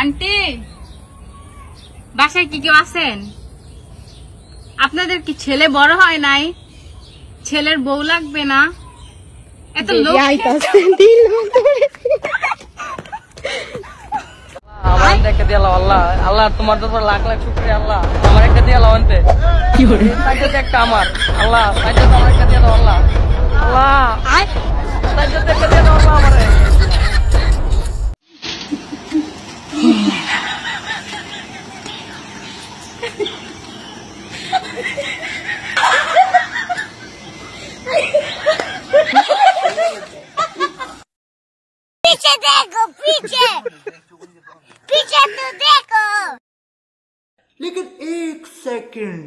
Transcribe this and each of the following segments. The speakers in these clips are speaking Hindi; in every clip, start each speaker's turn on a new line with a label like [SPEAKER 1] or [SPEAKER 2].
[SPEAKER 1] আন্টি বাসায় কি কেউ আছেন? আপনাদের কি ছেলে বড় হয় নাই? ছেলের বউ লাগবে না? এত লোক
[SPEAKER 2] আমার একটা দিয়ে আল্লাহ আল্লাহ তোমার তো লাখ লাখ শুকরিয়া আল্লাহ আমার একটা দিয়ে আনতে কি করে সাইডে একটা আমার আল্লাহ সাইডে আমার একটা দিয়ে আল্লাহ আল্লাহ সাইডে একটা দিয়ে আল্লাহ আমারে
[SPEAKER 3] पीछे देखो पीछे पीछे तो देखो।
[SPEAKER 4] लेकिन एक सेकंड,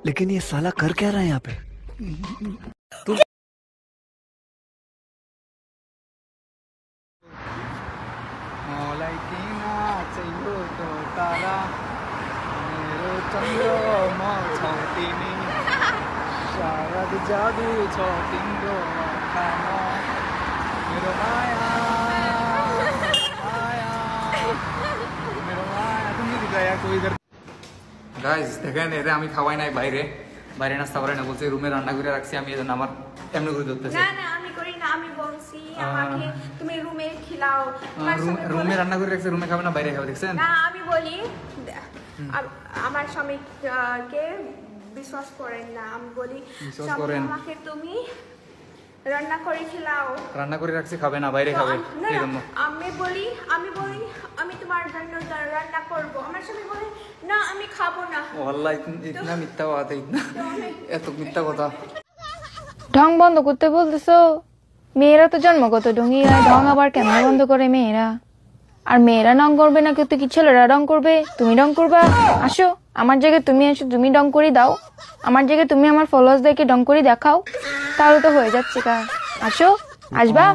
[SPEAKER 5] लेकिन ये साला कर क्या रहा है यहाँ पे?
[SPEAKER 4] शारद जादू छोटिंगो खाना मेरो माया माया मेरो माया তুমি দিদায়া কই ইধার গাইস দেখেন এরে আমি খাওয়াই নাই বাইরে বাইরে নাস্তা করে না বলছে রুমে রান্না করে রাখছি আমি এজন্য আমার এমনি করে ধরতেছি
[SPEAKER 6] না না আমি করি না আমি বলছি আমাকে তুমি রুমে খিলাও
[SPEAKER 4] রুমে রান্না করে রাখছি রুমে খাবে না বাইরে খাবে দেখছেন
[SPEAKER 6] না আমি বলি আমার স্বামীকে বিশ্বাস করেন না আমি বলি স্বামী আমাকে তুমি রান্না করে খিলাও
[SPEAKER 4] রান্না করে রাখছি খাবে না বাইরে খাবে এজন্য
[SPEAKER 6] আমি বলি আমি তোমার জন্য রান্না করব আমার স্বামী বলে না আমি খাবো না
[SPEAKER 4] ওয়াল্লাহ ইতনা মিথ্যা কথা ইতনা এত মিথ্যা কথা
[SPEAKER 7] ঢং বন্ধ করতে বলতেছো? মেয়েরা তো জন্মগত ঢঙই হয়, ঢং আবার কেমন বন্ধ করে মেয়েরা? আর মেয়েরা রং করবে না কিন্তু কি ছেলেরা রং করবে? তুমি রং করবা? আসো আমার জায়গায় তুমি আসো, তুমি রং করে দাও আমার জায়গায়, তুমি আমার ফলোয়ার্সদেরকে রং করে দেখাও, তাহলে তো হয়ে যাচ্ছে কাজ। আসো, আসবা?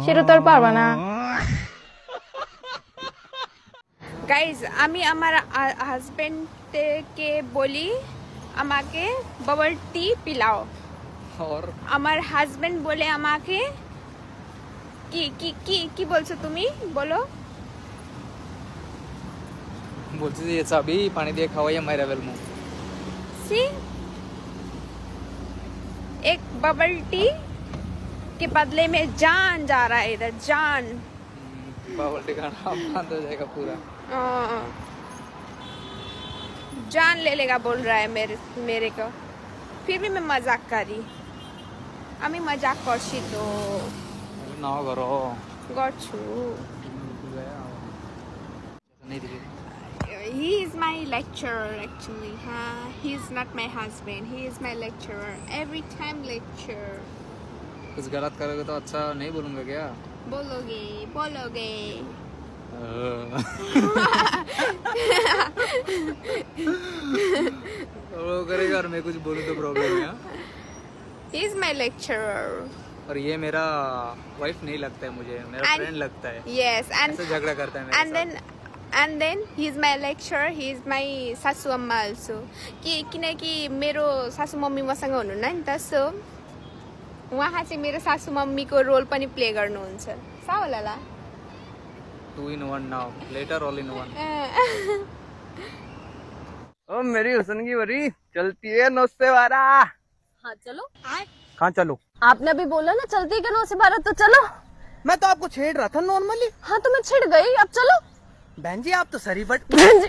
[SPEAKER 7] সেটা তো আর পারবা না।
[SPEAKER 6] গাইজ আমি আমার হাজবেন্ডকে বলি আমাকে বাবল টি পিলাও
[SPEAKER 4] और
[SPEAKER 6] আমার হাজবেন্ড বলে আমাকে কি কি কি কি বলছো তুমি বলো
[SPEAKER 4] बोलते ये चाबी पानी दिए खवाइए मेरा वेल मुंह
[SPEAKER 6] सी एक बबल टी के बदले में जान जा रहा है इधर जान
[SPEAKER 4] बावल टिकाना बंद हो जाएगा पूरा
[SPEAKER 6] जान ले लेगा बोल रहा है मेरे को फिर भी मैं मजाक करी আমি মজাক করছি তো
[SPEAKER 4] না করো
[SPEAKER 6] করছু
[SPEAKER 4] नहीं दिखे
[SPEAKER 6] he is my lecturer actually he is not my husband he is my lecturer every time lecture
[SPEAKER 4] कुछ गलत करोगे तो अच्छा नहीं बोलूंगा क्या
[SPEAKER 6] बोलोगे
[SPEAKER 4] वो करेगा और मैं कुछ बोलूं तो प्रॉब्लम है
[SPEAKER 6] he is my lecturer
[SPEAKER 4] और ये मेरा वाइफ नहीं लगता है मुझे मेरा फ्रेंड लगता है
[SPEAKER 6] yes and
[SPEAKER 4] ऐसे झगड़ा करता है मेरे साथ
[SPEAKER 6] and then he is my lecturer he is my सासू अम्मा also किनकि मेरो सासू मम्मी मसँग हुनुहुन्न नि त सो उहाँ चाहिँ मेरो सासू मम्मीको रोल पनि प्ले गर्नुहुन्छ सा होला ला
[SPEAKER 4] 2 in 1 now later all in 1
[SPEAKER 2] ओ मेरी हुसन की बरी चलती है 9 से 12
[SPEAKER 8] हाँ चलो।
[SPEAKER 2] कहाँ चलो?
[SPEAKER 8] आपने अभी बोला ना चलती है 9 से 12 तो चलो।
[SPEAKER 2] मैं तो आपको छेड़ रहा था नॉर्मली।
[SPEAKER 8] हाँ तो मैं छिड़ गई अब चलो।
[SPEAKER 2] बहन जी आप तो सरी बट
[SPEAKER 8] बहन जी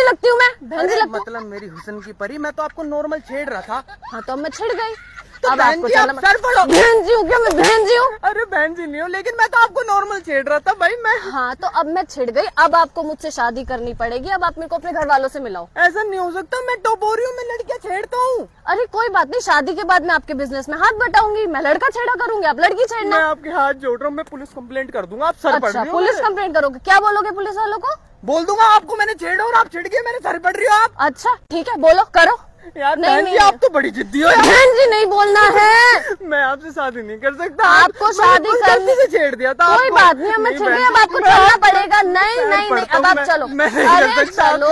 [SPEAKER 8] लगती हूँ मैं बहन जी लगती
[SPEAKER 2] मतलब मेरी हुसन की परी मैं तो आपको नॉर्मल छेड़ रहा था।
[SPEAKER 8] हाँ तो अब मैं छिड़ गई
[SPEAKER 2] तो
[SPEAKER 8] अब
[SPEAKER 2] बहन
[SPEAKER 8] आपको
[SPEAKER 2] जी आप
[SPEAKER 8] चलना
[SPEAKER 2] सर पढ़ो।
[SPEAKER 8] बहन जी हूँ क्या मैं बहन जी हूँ?
[SPEAKER 2] अरे बहन जी नहीं हो लेकिन मैं तो आपको नॉर्मल छेड़ रहा था भाई मैं।
[SPEAKER 8] हाँ तो अब मैं छिड़ गई अब आपको मुझसे शादी करनी पड़ेगी अब आप मेरे को अपने घर वालों से मिलाओ।
[SPEAKER 2] ऐसा नहीं हो सकता मैं टॉप हो रही हूँ मैं लड़कियाँ छेड़ता हूँ।
[SPEAKER 8] अरे कोई बात नहीं शादी के बाद मैं आपके बिजनेस में हाथ बटाऊंगी मैं लड़का छेड़ा करूंगी आप लड़की छेड़ना।
[SPEAKER 2] मैं आपके हाथ जोड़ रहा हूँ मैं पुलिस कंप्लेंट कर दूंगा आप सर पढ़
[SPEAKER 8] अच्छा
[SPEAKER 2] रही हो।
[SPEAKER 8] पुलिस कंप्लेंट करोगे क्या बोलोगे पुलिस वालों को?
[SPEAKER 2] बोल दूंगा आपको मैंने छेड़ा और आप छिड़ गए मेरे सर पढ़ रही हो आप।
[SPEAKER 8] अच्छा ठीक है बोलो करो।
[SPEAKER 2] यार
[SPEAKER 8] नहीं,
[SPEAKER 2] बहन जी
[SPEAKER 8] नहीं,
[SPEAKER 2] आप तो बड़ी जिद्दी हो यार।
[SPEAKER 8] बहन जी नहीं बोलना है
[SPEAKER 2] मैं आपसे शादी नहीं कर सकता।
[SPEAKER 8] आपको शादी करनी
[SPEAKER 2] से छेड़ दिया था
[SPEAKER 8] कोई बात नहीं अब मैं छिड़ गई अब आपको चलना पड़ेगा। नहीं नहीं नहीं अब आप चलो अरे चलो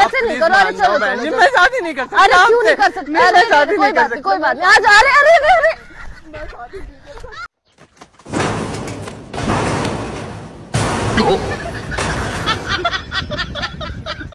[SPEAKER 8] ऐसे नहीं करो अरे चलो
[SPEAKER 2] मैं शादी नहीं कर सकता।
[SPEAKER 8] अरे क्यों नहीं कर सकते अरे कोई बात नहीं आज अरे अरे अरे